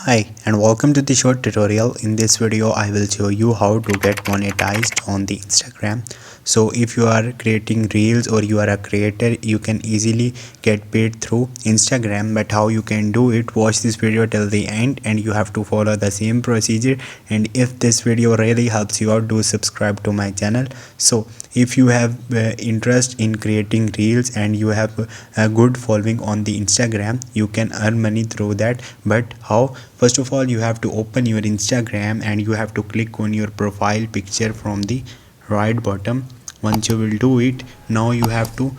Hi and welcome to the short tutorial. In this video I will show you how to get monetized on the Instagram. So if you are creating reels or you are a creator, you can easily get paid through Instagram. But how you can do it, watch this video till the end and you have to follow the same procedure. And if this video really helps you out, do subscribe to my channel. So if you have interest in creating reels and you have a good following on the Instagram, you can earn money through that. But how? First of all, you have to open your Instagram and you have to click on your profile picture from the right bottom. Once you will do it, now you have to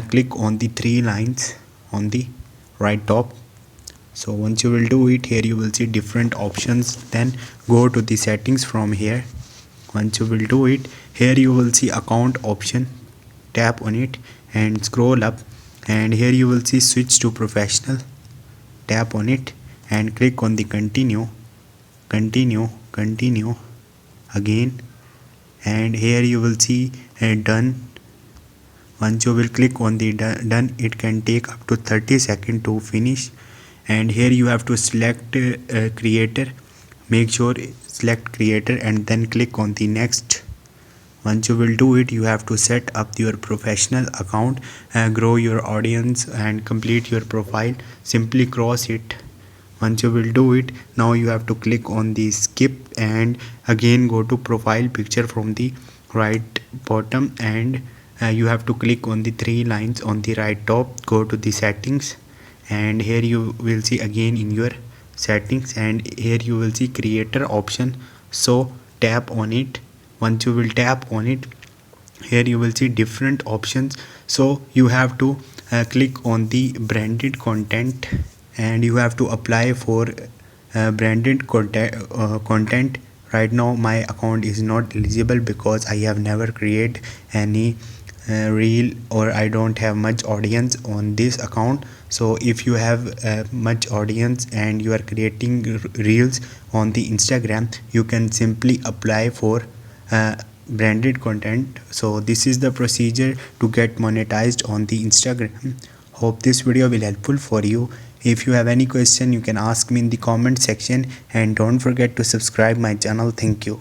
click on the three lines on the right top. So once you will do it, here you will see different options. Then go to the settings from here. Once you will do it, here you will see account option. Tap on it and scroll up, and here you will see switch to professional. Tap on it and click on the continue again, and here you will see done. Once you will click on the done, it can take up to 30 seconds to finish. And here you have to select creator. Make sure select creator and then click on the next. Once you will do it, you have to set up your professional account, grow your audience and complete your profile. Simply cross it. Once you will do it, now you have to click on the skip and again go to profile picture from the right bottom, and you have to click on the three lines on the right top. Go to the settings, and here you will see again in your settings, and here you will see creator option. So tap on it. Once you will tap on it, here you will see different options. So you have to click on the branded content and you have to apply for branded content. Right now my account is not eligible because I have never created any reel, or I don't have much audience on this account. So if you have much audience and you are creating reels on the Instagram, you can simply apply for branded content. So this is the procedure to get monetized on the Instagram. Hope this video will helpful for you. If you have any question, you can ask me in the comment section, and don't forget to subscribe my channel. Thank you.